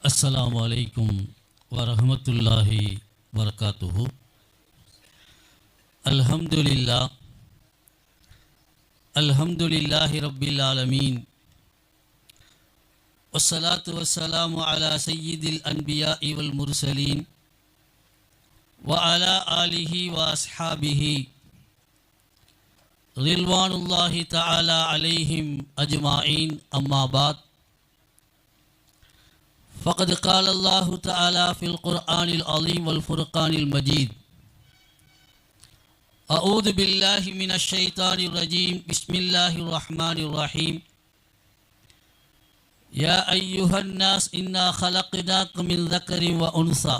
अस्सलामु अलैकुम वरहमतुल्लाहि वबरकातुहु। अल्हम्दुलिल्लाहि रब्बिल आलमीन वस्सलातु वस्सलामु अला सय्यिदिल अन्बियाइ वल मुरसलीन व अला आलिहि व अस्हाबिहि रिज़वानुल्लाहि तआला अलैहिम अजमाइन। अम्मा बाद, फ़क़द क़ाल अल्लाहु तआला फ़िल क़ुरआनिल अज़ीम वल फ़ुरक़ानिल मजीद। अऊज़ु बिल्लाहि मिनश शैतानिर रजीम। बिस्मिल्लाहिर रहमानिर रहीम। या अय्युहन नास इन्ना ख़लक़नाकुम मिन ज़करिन व उन्सा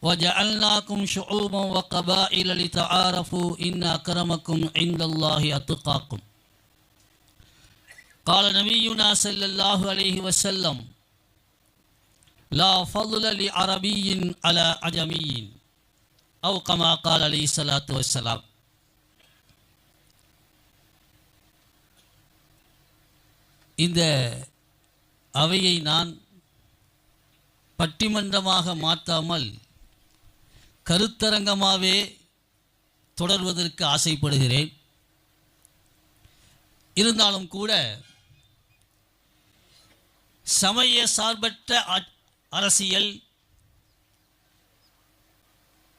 वजअलनाकुम शुऊबन व क़बाइल लितआरफ़ू इन्ना अक्रमकुम इंदल्लाहि अत्क़ाकुम। क़ाल नबियुना सल्लल्लाहु अलैहि वसल्लम ला फ़ज़्ल लिअरबिय्यिन अला अजमिय्यिन औ कमा क़ाल अलैहिस्सलातु वस्सलाम। இந்த அவையை நான் பட்டிமன்றமாக மாற்றாமல் கருத்தரங்கமாகவே தொடர்வதற்கு ஆசைப்படுகிறேன். இருந்தாலும் கூட சமய சார்பற்ற அரசியல்,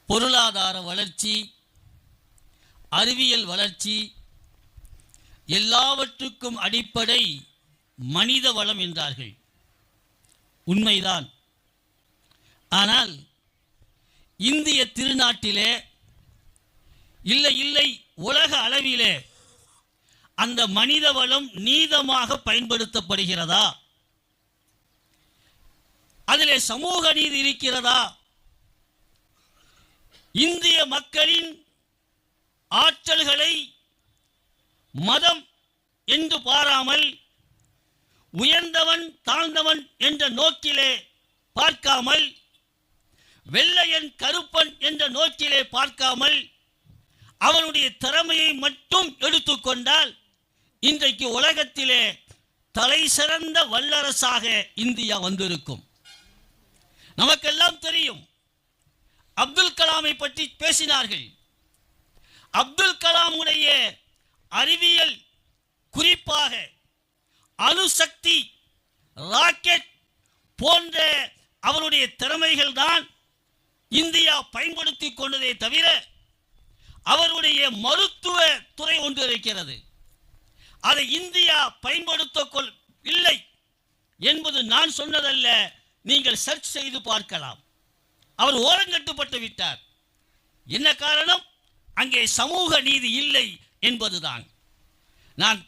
பொருளாதார வளர்ச்சி, அறிவியல் வளர்ச்சி எல்லாவற்றுக்கும் அடிப்படை மனித வளம் என்றார்கள். உண்மைதான். ஆனால் இந்திய திருநாட்டிலே இல்லை உலக அளவிலே அந்த மனித வளம் நீதமாக பயன்படுத்தப்படுகிறதா? அதிலே சமூக நீதி இருக்கிறதா? இந்திய மக்களின் ஆற்றல்களை மதம் என்று பாராமல், உயர்ந்தவன் தாழ்ந்தவன் என்ற நோக்கிலே பார்க்காமல், வெள்ளையன் கருப்பன் என்ற நோக்கிலே பார்க்காமல் அவனுடைய திறமையை மட்டும் எடுத்துக்கொண்டால் இன்றைக்கு உலகத்திலே தலை சிறந்த வல்லரசாக இந்தியா வந்திருக்கும். நமக்கெல்லாம் தெரியும், அப்துல் கலாமை பற்றி பேசினார்கள். அப்துல் கலாமுடைய அறிவியல், குறிப்பாக அணுசக்தி, ராக்கெட் போன்ற அவருடைய திறமைகள் தான் இந்தியா பயன்படுத்தி கொண்டதே தவிர அவருடைய மருத்துவ துறை ஒன்று இருக்கிறது, அதை இந்தியா பயன்படுத்தவில்லை என்பது நான் சொன்னதல்ல. நீங்கள் சர்ச் செய்து பார்க்கலாம். அவர் ஓரங்கட்டுப்பட்டு விட்டார். என்ன காரணம்? அங்கே சமூக நீதி இல்லை என்பதுதான். நான்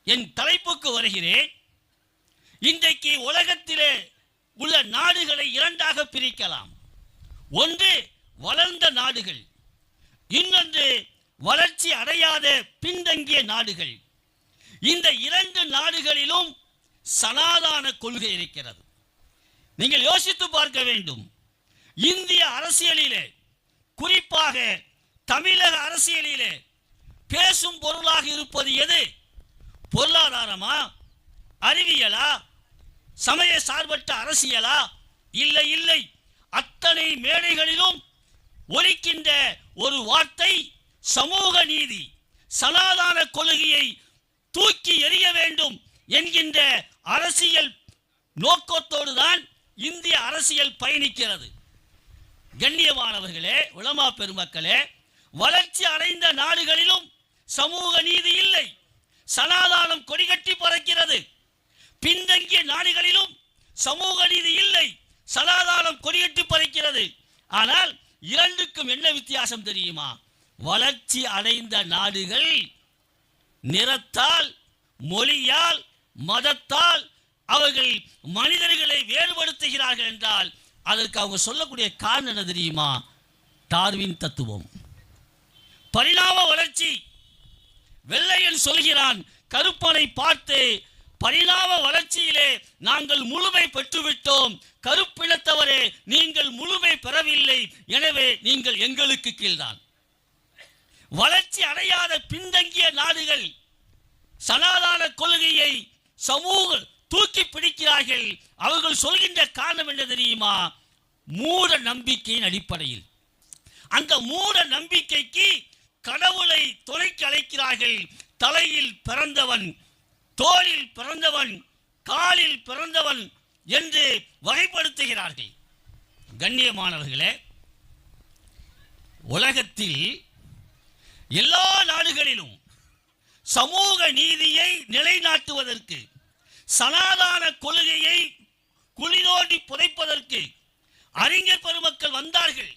என் தலைப்புக்கு வருகிறேன். இன்றைக்கு உலகத்திலே உள்ள நாடுகளை இரண்டாக பிரிக்கலாம். ஒன்று வளர்ந்த நாடுகள், இன்னொன்று வளர்ச்சி அடையாத பின்தங்கிய நாடுகள். இந்த இரண்டு நாடுகளிலும் சனாதன கொள்கை இருக்கிறது. நீங்கள் யோசித்து பார்க்க வேண்டும். இந்திய அரசியலிலே, குறிப்பாக தமிழக அரசியலிலே பேசும் பொருளாக இருப்பது எது? பொருளாதாரமா, அறிவியலா, சமய சார்பற்ற அரசியலா? இல்லை. அத்தனை மேடைகளிலும் ஒலிக்கின்ற ஒரு வார்த்தை சமூக நீதி, சனாதன கொள்கையை தூக்கி எறிய வேண்டும் என்கின்ற அரசியல் நோக்கத்தோடு தான் இந்திய அரசியல் பயணிக்கிறது. கண்ணியமானவர்களே, உலமா பெருமக்களே, வளர்ச்சி அடைந்த நாடுகளிலும் சமூக நீதி இல்லை, சனாதானம் கொடிகட்டி பறக்கிறது. பின்தங்கிய நாடுகளிலும் சமூக நீதி இல்லை, சனாதானம் கொடிகட்டி பறக்கிறது. ஆனால் இரண்டுக்கும் என்ன வித்தியாசம் தெரியுமா? வளர்ச்சி அடைந்த நாடுகள் நிறத்தால், மொழியால், மதத்தால் அவர்கள் மனிதர்களை வேறுபடுத்துகிறார்கள் என்றால் அதற்கு அவங்க சொல்லக்கூடிய காரணம் என்ன தெரியுமா? டார்வின் தத்துவம், பரிணாம வளர்ச்சி. வெள்ளையன் சொல்கிறான் கருப்பனை பார்த்து, பரிணாம வளர்ச்சியிலே நாங்கள் முழுமை பெற்றுவிட்டோம், கருப்பினத்தவரே நீங்கள் முழுமை பெறவில்லை, எனவே நீங்கள் எங்களுக்கு கீழ்தான். வளர்ச்சி அடையாத பின்தங்கிய நாடுகள் சனாதன கொள்கையை சமூக தூக்கி பிடிக்கிறார்கள். அவர்கள் சொல்கின்ற காரணம் என்ன தெரியுமா? மூட நம்பிக்கையின் அடிப்படையில். அந்த மூட நம்பிக்கைக்கு கடவுளை துணைக்கு அழைக்கிறார்கள். தலையில் பிறந்தவன், தோளில் பிறந்தவன், காலில் பிறந்தவன் என்று வகைப்படுத்துகிறார்கள். கண்ணியமானவர்களே, உலகத்தில் எல்லா நாடுகளிலும் சமூக நீதியை நிலைநாட்டுவதற்கு, சனாதன கொள்கையை குளிதோண்டி புதைப்பதற்கு அறிஞர் பெருமக்கள் வந்தார்கள்.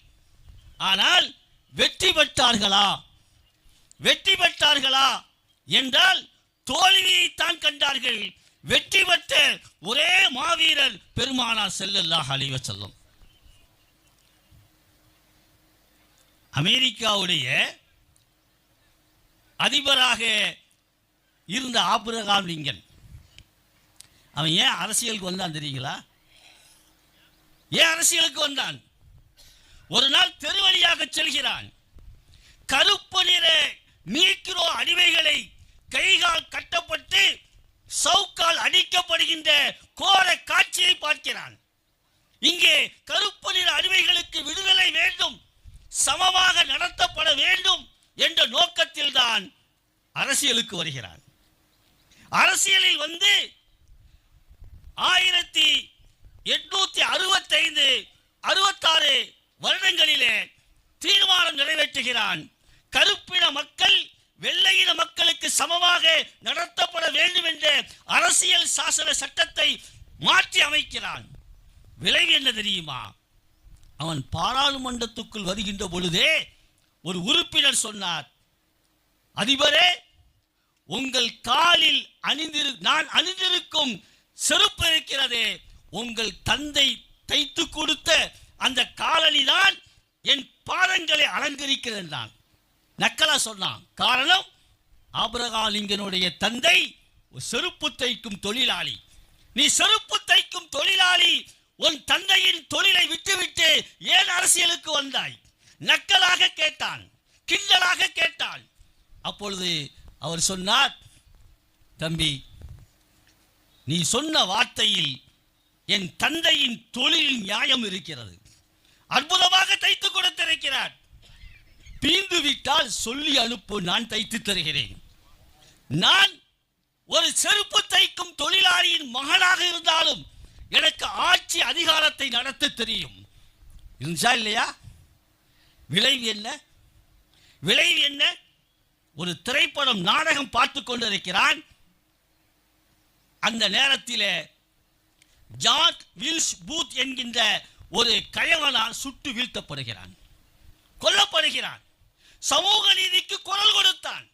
ஆனால் வெற்றி பெற்றார்களா? வெற்றி பெற்றார்களா என்றால் தோல்வியைத்தான் கண்டார்கள். வெற்றி பெற்ற ஒரே மாவீரர் பெருமானார் ஸல்லல்லாஹு அலைஹி வஸல்லம். அமெரிக்காவுடைய அதிபராக இருந்த ஆபிரகாம் லிங்கன், அவன் ஏன் அரசியலுக்கு வந்தான் தெரியுங்களா? ஏன் அரசியலுக்கு வந்தான்? ஒரு நாள் தெருவழியாக செல்கிறான். கருப்பு நிற நீக்கிரோ அடிமைகளை கைகால் கட்டப்பட்டு சவுக்கால் அடிக்கப்படுகின்ற கோர காட்சியை பார்க்கிறான். இங்கே கருப்பு நிற அடிமைகளுக்கு விடுதலை வேண்டும், சமமாக நடத்தப்பட வேண்டும் என்ற நோக்கத்தில் தான் அரசியலுக்கு வருகிறான். அரசியலில் வந்து 1865 66 வருடங்களிலே தீர்மானம் நிறைவேற்றுகிறான். கருப்பின மக்கள் வெள்ளையின மக்களுக்கு சமமாக நடத்தப்பட வேண்டும் என்ற அரசியல் சாசன சட்டத்தை மாற்றி அமைக்கிறான். விளைவு என்ன தெரியுமா? அவன் பாராளுமன்றத்துக்குள் வருகின்ற பொழுதே ஒரு உறுப்பினர் சொன்னார், அதிபரே, உங்கள் காலில் நான் அணிந்திருக்கும் செருப்பு இருக்கிறதே, உங்கள் தந்தை தைத்து கொடுத்த அந்த காலணி தான் என் பாதங்களை அலங்கரிக்கிறது. நான் நக்கலா சொன்னான். காரணம், ஆபிரகாம் லிங்கனுடைய தந்தை செருப்பு தைக்கும் தொழிலாளி. நீ செருப்பு தைக்கும் தொழிலாளி, உன் தந்தையின் தொழிலை விட்டுவிட்டு ஏன் அரசியலுக்கு வந்தாய்? நக்கலாக கேட்டான், கிண்டலாக கேட்டான். அப்பொழுது அவர் சொன்னார், தம்பி, நீ சொன்ன வார்த்தையில் என் தந்தையின் தொழிலில் நியாயம் இருக்கிறது. அற்புதமாக தைத்து கொடுத்திருக்கிறார். பீந்து விட்டால் சொல்லி அனுப்பு, நான் தைத்து தருகிறேன். நான் ஒரு செருப்பு தைக்கும் தொழிலாளியின் மகனாக இருந்தாலும் எனக்கு ஆட்சி அதிகாரத்தை நடத்த தெரியும். இருந்துச்சா இல்லையா? விளைவு என்ன? விளைவு என்ன? ஒரு திரைப்படம் நாடகம் பார்த்து கொண்டிருக்கிறான். அந்த நேரத்தில் ஜார்ஜ் வில்ஸ் பூத் என்கின்ற ஒரு கயவனால் சுட்டு வீழ்த்தப்படுகிறான், கொல்லப்படுகிறான். சமூக நீதிக்கு குரல் கொடுத்தான்,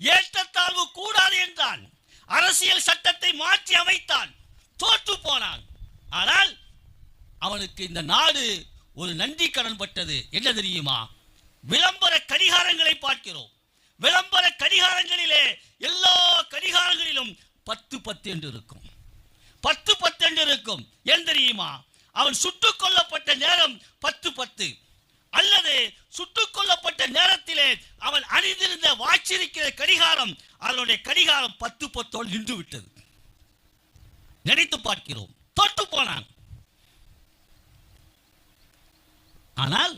ஏற்றத்தாழ்வு கூடாது என்றான், அரசியல் சட்டத்தை மாற்றி அமைத்தான், தோற்று போனான். ஆனால் அவனுக்கு இந்த நாடு ஒரு நன்றி கடன் பட்டது. என்ன தெரியுமா? விளம்பர கடிகாரங்களை பார்க்கிறோம். விளம்பர கடிகாரங்களிலே எல்லா கடிகாரங்களிலும் 10 என்று இருக்கும், 10 என்று இருக்கும். ஏன் தெரியுமா? அவன் சுட்டுக் கொல்லப்பட்ட நேரம் 10 அல்லது சுட்டுக் கொல்லப்பட்ட நேரத்திலே அவன் அணிந்திருந்த வாட்சிருக்கிற கடிகாரம், அதனுடைய கடிகாரம் 10 நின்று விட்டது. நினைத்து பார்க்கிறோம். தொட்டு போனான். ஆனால்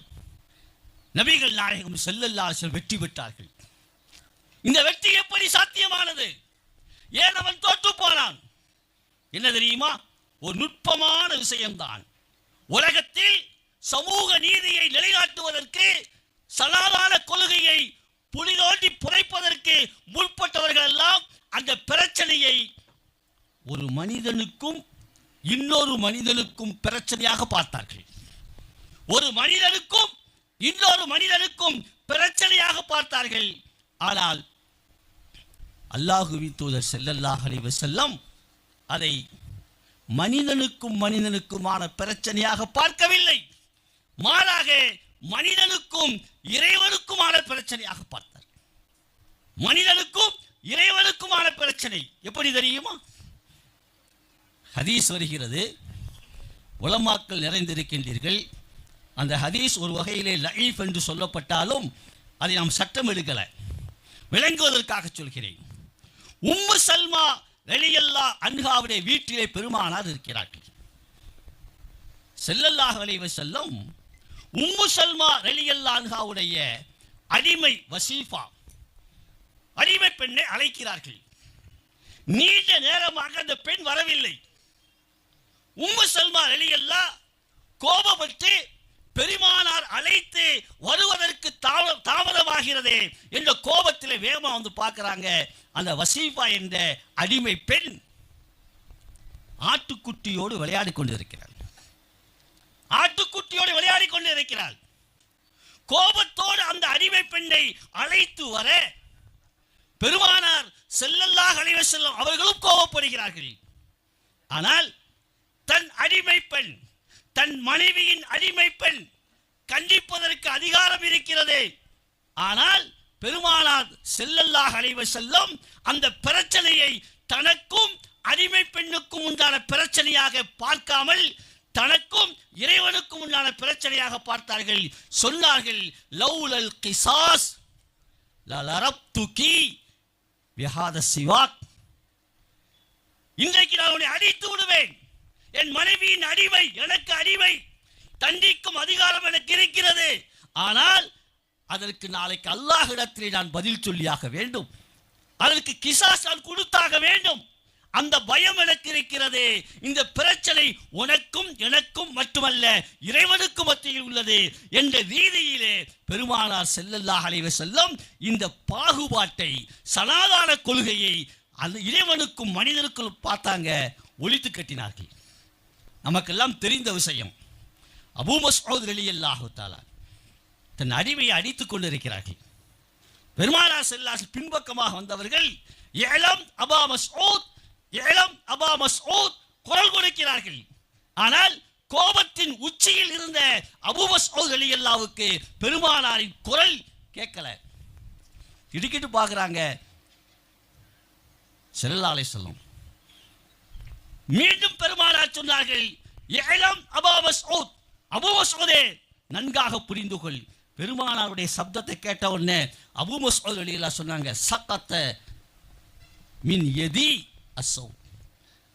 நபிகள் நாயகம் ஸல்லல்லாஹு அலைஹி வஸல்லம் வெற்றி பெற்றார்கள். இந்த வெற்றி எப்படி சாத்தியமானது? ஏன் அவன் தோற்று போனான்? என்ன தெரியுமா? ஒரு நுட்பமான விஷயம்தான். உலகத்தில் சமூக நீதியை நிலைநாட்டுவதற்கு, சனாதன கொள்கையை புலிதோண்டி புதைப்பதற்கு முற்பட்டவர்கள் எல்லாம் அந்த பிரச்சனையை ஒரு மனிதனுக்கும் இன்னொரு மனிதனுக்கும் பிரச்சனையாக பார்த்தார்கள். ஒரு மனிதனுக்கும் இன்னொரு மனிதனுக்கும் பிரச்சனையாக பார்த்தார்கள். ஆனால் அல்லாஹ்வின் தூதர் ஸல்லல்லாஹு அலைஹி வஸல்லம் அதை மனிதனுக்கும் மனிதனுக்குமான பிரச்சனையாக பார்க்கவில்லை. மாறாக மனிதனுக்கும் இறைவனுக்குமான பிரச்சனையாக பார்த்தார். மனிதனுக்கும் இறைவனுக்குமான பிரச்சனை எப்படி தெரியுமா? ஹதீஸ் வருகிறது, உலமாக்கள் நிறைந்திருக்கின்றீர்கள். அந்த ஹதீஸ் ஒரு வகையிலே லஈஃப் என்று சொல்லப்பட்டாலும் அதை நாம் சட்டம் எடுக்கலை, விளங்குவதற்காக சொல்கிறேன். உம்மு சல்மா ரலியல்லாஹு அன்ஹாவுடைய வீட்டிலே பெருமானார் இருக்கிறார்கள். ஸல்லல்லாஹு அலைஹி வஸல்லம் உம்மு சல்மா ரலியல்லாஹு அன்ஹாவுடைய அடிமை வசீஃபா, அடிமை பெண்ணை அழைக்கிறார்கள். நீண்ட நேரமாக அந்த பெண் வரவில்லை. உம்மு சல்மா ரலியல்லாஹு கோபப்பட்டு பெருமானார் அழைத்து வருவதற்கு தாமதமாகிறது என்ற கோபத்தில் வேகமா வந்து பார்க்கிறாங்க. அந்த வசீஃபா என்ற அடிமை பெண் ஆட்டுக்குட்டியோடு விளையாடி கொண்டிருக்கிறார். ஆட்டுக்குட்டியோடு விளையாடி கொண்டிருக்கிறார். கோபத்தோடு அந்த அடிமை பெண்ணை அழைத்து வர பெருமானார் ஸல்லல்லாஹு அலைஹி வஸல்லம் அவர்களும் கோபப்படுகிறார்கள். ஆனால் தன் அடிமை பெண், தன் மனைவியின் அடிமை பெண் கண்டிப்பதற்கு அதிகாரம் இருக்கிறது. ஆனால் பெருமானார் ஸல்லல்லாஹு அலைஹி வஸல்லம் அந்த பிரச்சனையை தனக்கும் அடிமை பெண்ணுக்கும் உண்டான பிரச்சனையாக பார்க்காமல் தனக்கும் இறைவனுக்கும் உண்டான பிரச்சனையாக பார்த்தார்கள். சொன்னார்கள், லௌலல் கிசாஸ் லலரப்துகி பிஹாத சிவாக். இன்றைக்கு நான் உன்னை அடித்து விடுவேன். என் மனைவியின் அடிமை, எனக்கு அடிமை, தண்டிக்கும் அதிகாரம் எனக்கு இருக்கிறது. ஆனால் அதற்கு நாளைக்கு அல்லாஹ்விடத்திலே நான் பதில் சொல்லியாக வேண்டும். அதற்கு கிசாஸ் நான் கொடுத்தாக வேண்டும். அந்த பயம் எனக்கு இருக்கிறது. இந்த பிரச்சனை உனக்கும் எனக்கும் மட்டுமல்ல, இறைவனுக்கும் மத்தியில் உள்ளது என்ற ரீதியிலே பெருமானார் ஸல்லல்லாஹு அலைஹி வஸல்லம் இந்த பாகுபாட்டை, சனாதான கொள்கையை அந்த இறைவனுக்கும் மனிதனுக்கும் பார்த்தாங்க, ஒழித்து கட்டினார்கள். நமக்கெல்லாம் தெரிந்த விஷயம். அபூ மஸ்ஊத் ரலியல்லாஹு தஆலா தன் அடிமையை அடித்துக் கொண்டிருக்கிறார்கள். பெருமானார் ஸல்லல்லாஹு பின்பக்கமாக வந்தவர்கள் இஅலம் அபா மஸ்ஊத், இஅலம் அபா மஸ்ஊத் குரல் கொடுக்கிறார்கள். ஆனால் கோபத்தின் உச்சியில் இருந்த அபூ மஸ்ஊத் ரலியல்லாஹுவுக்கு பெருமானாரின் குரல் கேட்கல. திடுக்கிட்டு பார்க்குறாங்க. ஸல்லல்லாஹு அலைஹி வஸல்லம் மீண்டும் பெருமானார் சொன்னார்கள், இஅலம் அபா மஸ்ஊத், அபூ மஸ்ஊதே நன்காக புரிந்து கொள். பெருமானாருடைய சப்தத்தை கேட்ட உடனே அபூ மஸ்ஊத் ரலியல்லாஹு சொன்னாங்க, சக்கத்த மின் யதி அஸ்ஸௌ.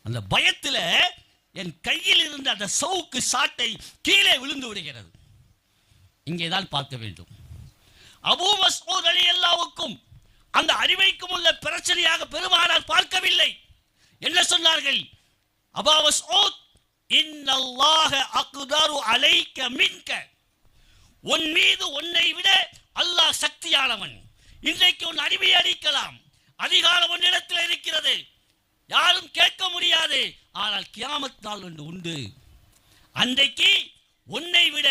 அந்த பயத்தில் என் கையில் இருந்த அந்த சவுக்கு சாட்டை கீழே விழுந்து விடுகிறது. இங்கே தான் பார்க்க வேண்டும். அபூ மஸ்ஊத் ரலியல்லாஹுவுக்கும் அந்த அடிமைக்கும் உள்ள பிரச்சனையாக பெருமானார் பார்க்கவில்லை. என்ன சொன்னார்கள்? அபா மஸ்ஊத், இன்னல்லாஹ அக்தரு அலைக மின்க. உன் மீது உன்னை விட அல்லாஹ் சக்தியானவன். இன்றைக்கு உன் அடிமையை அடிக்கலாம், அதிகாரம் உன்னிடத்தில் இருக்கிறது, யாரும் கேட்க முடியாது. ஆனால் கியாமத் நாள் ஒன்று உண்டு. அன்றைக்கு உன்னை விட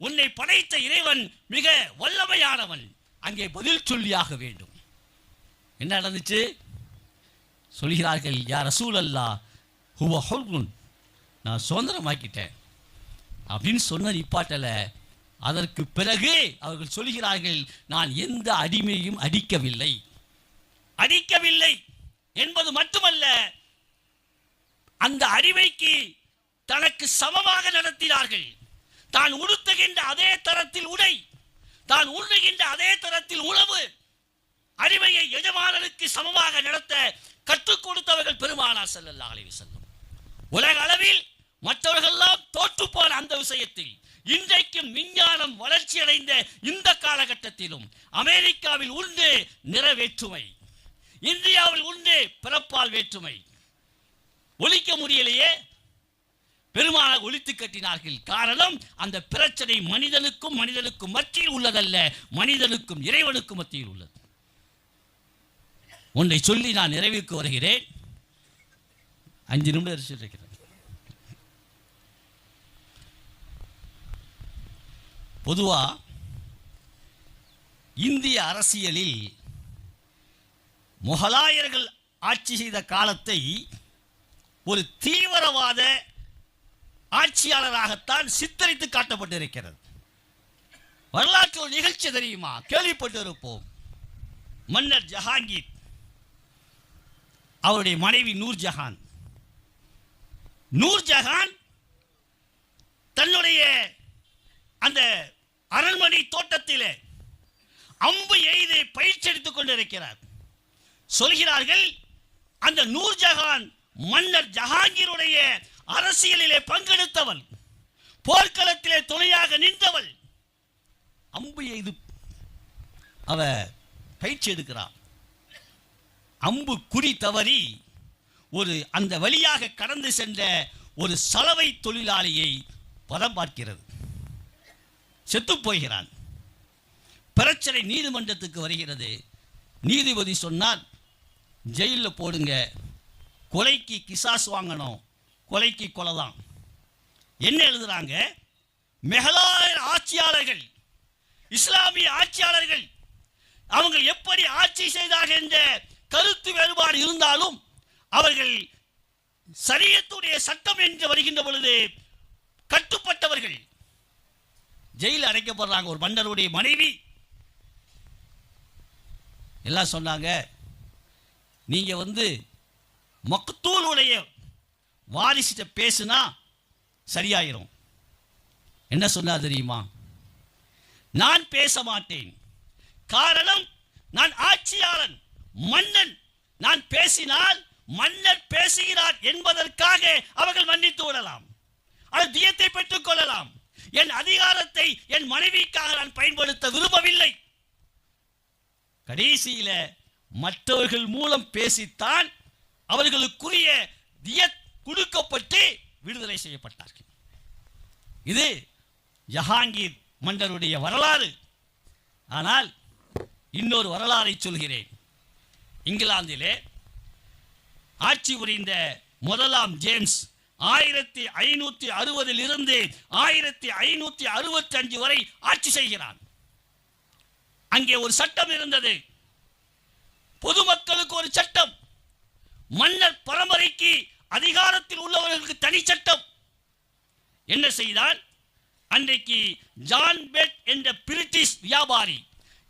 உன்னை படைத்த இறைவன் மிக வல்லமையானவன். அங்கே பதில் சொல்லியாக வேண்டும். என்ன நடந்துச்சு? சொல்கிறார்கள், யா ரசூலல்லாஹ் ஹுவ ஹுர்ருன், நான் சுதந்திரமாக்கிட்டேன் அப்படின்னு சொன்ன நிப்பாட்டல. அதற்கு பிறகு அவர்கள் சொல்கிறார்கள், நான் எந்த அடிமையும் அடிக்கவில்லை. அடிக்கவில்லை என்பது மட்டுமல்ல, அந்த அடிமைக்கு தனக்கு சமமாக நடத்தினார்கள். தான் உடுத்துகின்ற அதே தரத்தில் உடை, தான் உண்ணுகின்ற அதே தரத்தில் உணவு, அடிமையை எஜமானருக்கு சமமாக நடத்த கற்றுக் கொடுத்தவர்கள் பெருமானார் ஸல்லல்லாஹு அலைஹி வஸல்லம். உலக அளவில் மற்றவர்களெல்லாம் தோற்று போன அந்த விஷயத்தில் இன்றைக்கும் விஞ்ஞானம் வளர்ச்சி அடைந்த இந்த காலகட்டத்திலும் அமெரிக்காவில் உண்டு நிற வேற்றுமை, இந்தியாவில் உண்டு பிறப்பால் வேற்றுமை. ஒழிக்க முடியலையே, பெருமானார் ஒழித்து கட்டினார்கள். காரணம், அந்த பிரச்சனை மனிதனுக்கும் மனிதனுக்கும் மத்தியில் உள்ளதல்ல, மனிதனுக்கும் இறைவனுக்கும் மத்தியில் உள்ளது. ஒன்றை சொல்லி நான் நிறைவுக்கு வருகிறேன். 5 நிமிடம் இருக்கிறேன். பொதுவா இந்திய அரசியலில் முகலாயர்கள் ஆட்சி செய்த காலத்தை ஒரு தீவிரவாத ஆட்சியாளராகத்தான் சித்தரித்து காட்டப்பட்டிருக்கிறது. வரலாற்று ஒரு நிகழ்ச்சி தெரியுமா? கேள்விப்பட்டிருப்போம். மன்னர் ஜஹாங்கீர், அவருடைய மனைவி நூர்ஜஹான். நூர்ஜஹான் தன்னுடைய அந்த அரண்மனை தோட்டத்திலே அம்பு எய்து பயிற்சி எடுத்துக் கொண்டிருக்கிறார். சொல்கிறார்கள், அந்த நூர்ஜஹான் மன்னர் ஜஹாங்கீருடைய அரசியலிலே பங்கெடுத்தவள், போர்க்களத்திலே துணையாக நின்றவள். அம்பு எய்து அவ பயிற்சி எடுக்கிறான். அம்பு குறி தவறி அந்த வழியாக கடந்து சென்ற ஒரு சலவை தொழிலாளியை பதம் பார்க்கிறது. செத்து போகிறான். பிரச்சனை நீதிமன்றத்துக்கு வருகிறது. நீதிபதி சொன்னார், ஜெயிலில் போடுங்க, கொலைக்கு கிசாஸ் வாங்கணும், கொலைக்கு கொலை தான். என்ன எழுதுறாங்க? மெஹலாய ஆட்சியாளர்கள், இஸ்லாமிய ஆட்சியாளர்கள், அவங்க எப்படி ஆட்சி செய்தார்கள் என்ற கருத்து வேறுபாடு இருந்தாலும் அவர்கள் சரியத்துடைய சட்டம் என்று வருகின்ற பொழுது கட்டுப்பட்டவர்கள். ஜெயிலில் அடைக்கப்படுறாங்க. ஒரு மன்னருடைய மனைவி எல்லாம் சொன்னாங்க, நீங்க மக்தூலுடைய வாரிசிட்ட பேசுனா சரியாயிரும். என்ன சொன்னா தெரியுமா? நான் பேச மாட்டேன், காரணம் நான் ஆட்சியாளன், மன்னன். நான் பேசினால் மன்னர் பேசுகிறார் என்பதற்காக அவர்கள் மன்னித்து விடலாம், அது தியத்தை பெற்றுக் கொள்ளலாம். என் அதிகாரத்தை என் மனைவிக்காக நான் பயன்படுத்த விரும்பவில்லை. கடைசியில மற்றவர்கள் மூலம் பேசித்தான் அவர்களுக்குரிய தியத் கொடுக்கப்பட்டு விடுதலை செய்யப்பட்டார்கள். இது ஜஹாங்கீர் மன்னருடைய வரலாறு. ஆனால் இன்னொரு வரலாறை சொல்கிறேன். இங்கிலாந்திலே ஆட்சி புரிந்த முதலாம் ஜேம்ஸ் 1560 இருந்து 1565 வரை ஆட்சி செய்கிறான். அங்கே ஒரு சட்டம் இருந்தது, பொதுமக்களுக்கு ஒரு சட்டம், மன்னர் பரம்பரைக்கு அதிகாரத்தில் உள்ளவர்களுக்கு தனி சட்டம். என்ன செய்தான்? அன்றைக்கு ஜான் பெட் என்ற பிரிட்டிஷ் வியாபாரி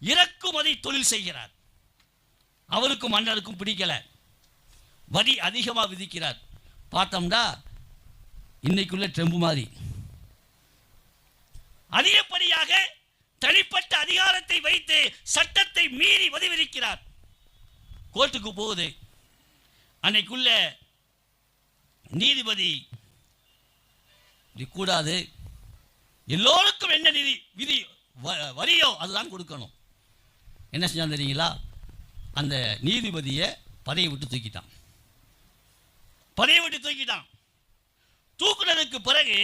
இறக்குமதி தொழில் செய்கிறார். அவருக்கும் மன்னருக்கும் பிடிக்கல, வரி அதிகமாக விதிக்கிறார். பார்த்தோம்னா இன்னைக்குள்ள ட்ரம்ப் மாதிரி அதிகப்படியாக தனிப்பட்ட அதிகாரத்தை வைத்து சட்டத்தை மீறி வரி விதிக்கிறார். கோர்ட்டுக்கு போகுது. அன்னைக்குள்ள நீதிபதி கூடாது, எல்லோருக்கும் என்ன விதி வரியோ அதுதான் கொடுக்கணும். என்ன செஞ்சான் தெரியுங்களா? அந்த நீதிபதியை பதவியை விட்டு தூக்கிட்டான். தூக்குனதுக்கு பிறகு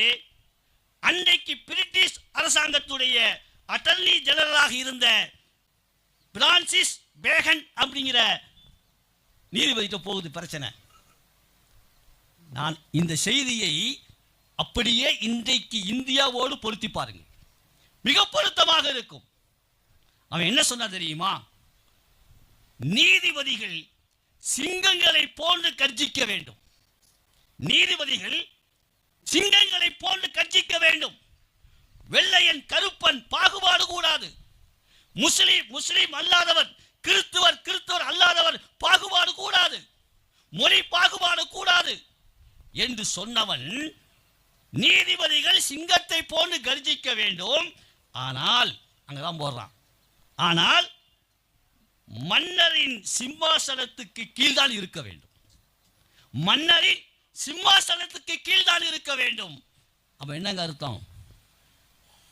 அன்றைக்கு பிரிட்டிஷ் அரசாங்கத்துடைய அட்டர்னி ஜெனரலாக இருந்த பிரான்சிஸ் பேகன் அப்படிங்கிற நீதிபதிட்ட போகுது பிரச்சனை. நான் இந்த செய்தியை அப்படியே இன்றைக்கு இந்தியாவோடு பொருத்தி பாருங்க, மிக பொருத்தமாக இருக்கும். அவன் என்ன சொன்னா தெரியுமா? நீதிபதிகள் சிங்கங்களை போன்று கர்ஜிக்க வேண்டும். நீதிபதிகள் சிங்கங்களை போன்று கர்ஜிக்க வேண்டும். வெள்ளையன் கருப்பன் பாகுபாடு கூடாது. முஸ்லிம் அல்லாதவர், கிறிஸ்துவர் அல்லாதவர் பாகுபாடு கூடாது, மொழி பாகுபாடு கூடாது என்று சொன்னவன் நீதிபதிகள் சிங்கத்தை போன்று கர்ஜிக்க வேண்டும். ஆனால் அங்கதான் போடுறான், ஆனால் மன்னரின் சிம்மாசனத்துக்கு கீழ்தான் இருக்க வேண்டும். மன்னரின் சிம்மாசனத்துக்கு கீழ்தான் இருக்க வேண்டும். அப்ப என்னங்க அர்த்தம்?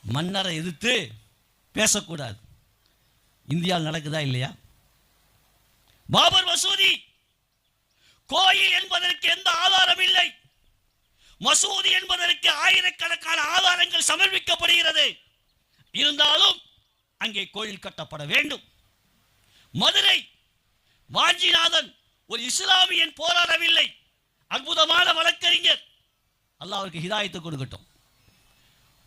மன்னரை எதிர்த்து பேசக்கூடாது. இந்தியாவில் நடக்குதா இல்லையா? பாபர் மசூதி கோயில் என்பதற்கு எந்த ஆதாரம் இல்லை. மசூதி என்பதற்கு ஆயிரக்கணக்கான ஆதாரங்கள் சமர்ப்பிக்கப்படுகிறது. இருந்தாலும் அங்கே கோயில் கட்டப்பட வேண்டும். மதுரை வாஞ்சிநாதன் ஒரு இஸ்லாமியன் போராடவில்லை, அற்புதமான வழக்கறிஞர், அல்லாஹ் அவருக்கு ஹிதாயத்தை கொடுக்கட்டும்.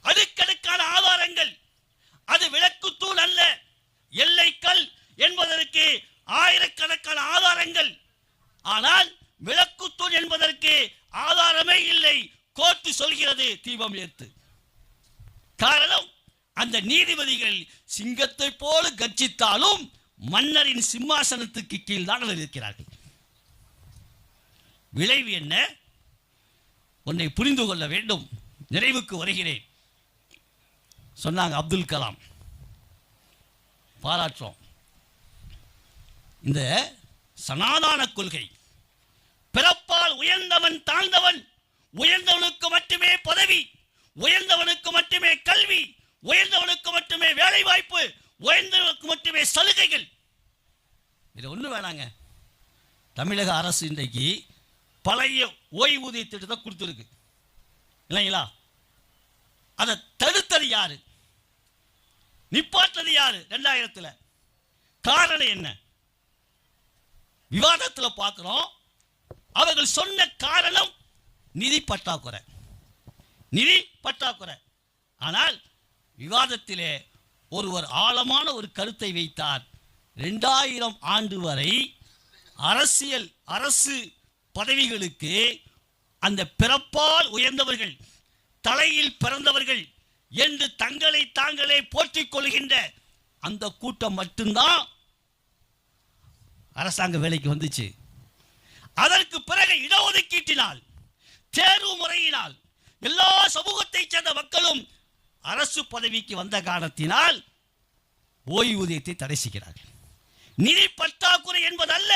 அடுக்கடுக்கான ஆதாரங்கள். அது விளக்குத்தூள் அல்ல, எல்லைக்கல் என்பதற்கு ஆயிரக்கணக்கான ஆதாரங்கள். ஆனால் விளக்குத்தூள் என்பதற்கு ஆதாரமே இல்லை. கோர்ட்டு சொல்கிறது தீபம் ஏற்று. காரணம், அந்த நீதிபதிகள் சிங்கத்தை போல கர்ஜித்தாலும் மன்னரின் சிம்மாசனத்துக்கு கீழ் தான் இருக்கிறார்கள். விளைவு என்ன? உன்னை புரிந்து கொள்ள வேண்டும். நிறைவுக்கு வருகிறேன். சொன்னாங்க அப்துல் கலாம், பாராட்டுறோம். இந்த சனாதன கொள்கை, பிறப்பால் உயர்ந்தவன் தாழ்ந்தவன், உயர்ந்தவனுக்கு மட்டுமே பதவி, உயர்ந்தவனுக்கு மட்டுமே கல்வி, உயர்ந்தவனுக்கு மட்டுமே வேலை வாய்ப்பு, உயர்ந்தவனுக்கு மட்டுமே சலுகைகள். இது ஒண்ணு வேணாங்க. தமிழக அரசு இன்றைக்கு பழைய ஓய்வூதிய திட்டத்தை கொடுத்துருக்கு இல்லைங்களா? அதை தடுத்தது யாரு? நிப்பாட்டது யாரு? 2000 காரணம் என்ன? விவாதத்தில் பார்க்கிறோம். அவர்கள் சொன்ன காரணம் நிதி பற்றாக்குறை, நிதி பற்றாக்குறை. ஆனால் விவாதத்திலே ஒருவர் ஆழமான ஒரு கருத்தை வைத்தார். 2000 ஆண்டு வரை அரசு பதவிகளுக்கு அந்த பிறப்பால் உயர்ந்தவர்கள், தலையில் பிறந்தவர்கள் என்று தங்களை தாங்களே போற்றிக் கொள்கின்ற அந்த கூட்டம் மட்டும்தான் அரசாங்க வேலைக்கு வந்துச்சு. அதற்கு பிறகு இடஒதுக்கீட்டினால், தேர்வு முறையினால் எல்லா சமூகத்தை சேர்ந்த மக்களும் அரசு பதவிக்கு வந்த காரணத்தினால் ஓய்வூதியத்தை தடை செய்கிறார்கள். நிதி பற்றாக்குறை என்பதல்ல,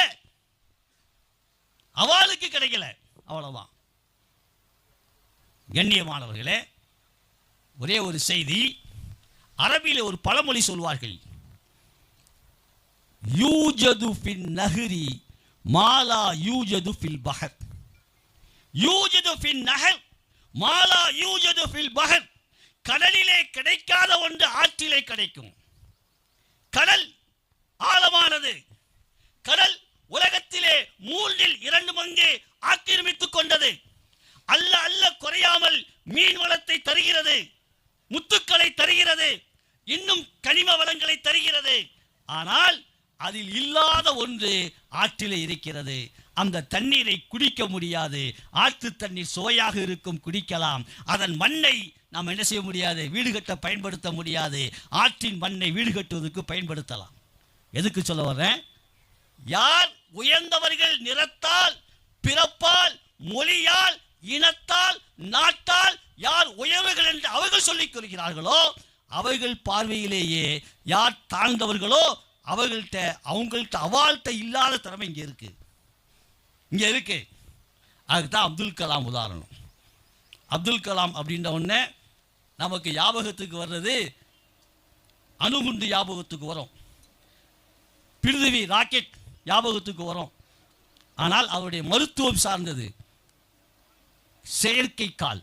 அவளுக்கு கிடைக்கல, அவ்வளவுதான். கண்ணியமானவர்களே, ஒரே ஒரு செய்தி. அரபியில் ஒரு பழமொழி சொல்வார்கள், யூஜது ஃபின் நஹ்ரி மாலா யூஜது ஃபில் பஹர். யூஜது ஃபின் நஹர் மாலா யூஜது ஃபில் பஹர். கடலிலே கிடைக்காத ஒன்று ஆற்றிலே கிடைக்கும். கடல் ஆழமானது. கடல் உலகத்திலே 2 பங்கு ஆக்கிரமித்துக் கொண்டது. அல்ல அல்ல குறையாமல் மீன் வளத்தை தருகிறது, முத்துக்களை தருகிறது, இன்னும் கனிம வளங்களை தருகிறது. ஆனால் அதில் இல்லாத ஒன்று ஆற்றிலே இருக்கிறது. அந்த தண்ணீரை குடிக்க முடியாது. ஆற்று தண்ணீர் சுவையாக இருக்கும், குடிக்கலாம். அதன் மண்ணை நாம் என்ன செய்ய முடியாது? வீடு கட்ட பயன்படுத்த முடியாது. ஆற்றின் மண்ணை வீடு கட்டுவதற்கு பயன்படுத்தலாம். எதுக்கு சொல்ல வர்றேன்? யார் உயர்ந்தவர்கள் நிறத்தால், பிறப்பால், மொழியால், இனத்தால், நாட்டால் யார் உயர்வுகள் என்று அவர்கள் சொல்லிக் கொள்கிறார்களோ, அவர்கள் பார்வையிலேயே யார் தாழ்ந்தவர்களோ அவங்கள்ட்ட அவள்கிட்ட இல்லாத திறமை இங்கே இருக்கு. அதுக்குதான் அப்துல் கலாம் உதாரணம். அப்துல் கலாம் அப்படின்ற உடனே நமக்கு ஞாபகத்துக்கு வர்றது அணுகுண்டு ஞாபகத்துக்கு வரும், பிருத்திவி ராக்கெட் ஞாபகத்துக்கு வரும். ஆனால் அவருடைய மருத்துவம் சார்ந்தது செயற்கைக்கால்.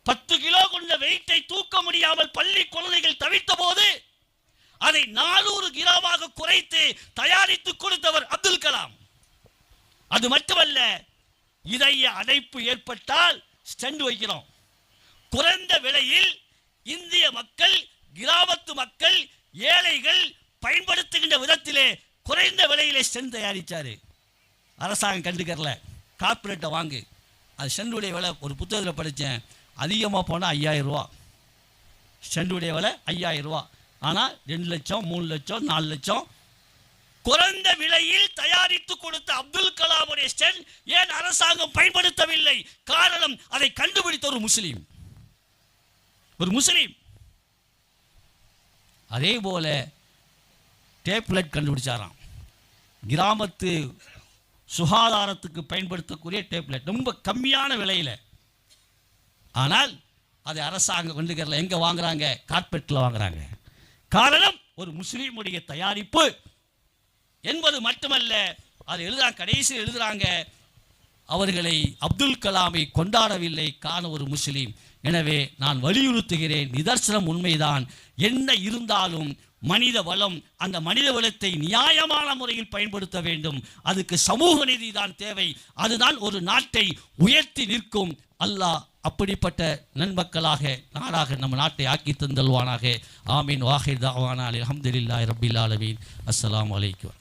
10 கிலோ கொண்ட வெயிட்டை தூக்க முடியாமல் பள்ளி குழந்தைகள் தவித்த போது அதை 400 கிலோவாக குறைத்து தயாரித்து கொடுத்தவர் அப்துல் கலாம். அது மட்டுமல்ல, இதய அடைப்பு ஏற்பட்டால் ஸ்டெண்ட் வைக்கிறோம். குறைந்த விலையில் இந்திய மக்கள், கிராமத்து மக்கள், ஏழைகள் பயன்படுத்துகின்ற விதத்திலே குறைந்த விலையிலே ஸ்டெண்ட் தயாரித்தார். அரசாங்கம் கண்டுக்கறல, கார்பரேட்டை வாங்கு. அது ஸ்டெண்டுடைய விலை ஒரு புத்தகத்தில் படித்தேன், அதிகமாக போனால் 5000 ரூபா. ஸ்டெண்டுடைய விலை 5000 ரூபா. ஆனால் 2 லட்சம், 3 லட்சம், 4 லட்சம் குறைந்த விலையில் தயாரித்து கொடுத்த அப்துல் கலாமுடைய ஸ்டெண்ட் ஏன் அரசாங்கம் பயன்படுத்தவில்லை? காரணம், அதை கண்டுபிடித்த ஒரு முஸ்லீம். அதே போல டேப்லெட் கண்டுபிடிச்சாராம். கிராமத்து சுகாதாரத்துக்கு பயன்படுத்தக்கூடிய டேப்லெட் ரொம்ப கம்மியான விலையில். ஆனால் அதை அரசாங்கம் கண்டுக்கறல. எங்க வாங்குறாங்க? கார்பெட்டில் வாங்குறாங்க. காரணம், ஒரு முஸ்லீமுடைய தயாரிப்பு என்பது மட்டுமல்ல, அது கடைசியில் எழுதுறாங்க, அவர்களை அப்துல் கலாமை கொண்டாடவில்லை, காரணம் ஒரு முஸ்லீம். எனவே நான் வலியுறுத்துகிறேன், நிதர்சனம் உண்மைதான். என்ன இருந்தாலும் மனித வளம், அந்த மனித வளத்தை நியாயமான முறையில் பயன்படுத்த வேண்டும். அதுக்கு சமூக நீதி தான் தேவை. அதுதான் ஒரு நாட்டை உயர்த்தி நிற்கும். அல்லாஹ் அப்படிப்பட்ட நன்மக்களாக, நாடாக நம்ம நாட்டை ஆக்கி தந்தல்வானாக. ஆமீன். வாஹிர் தாவானா அல்ஹம்துலில்லாஹி ரப்பில் ஆலமீன். அஸ்ஸலாமு அலைக்கும்.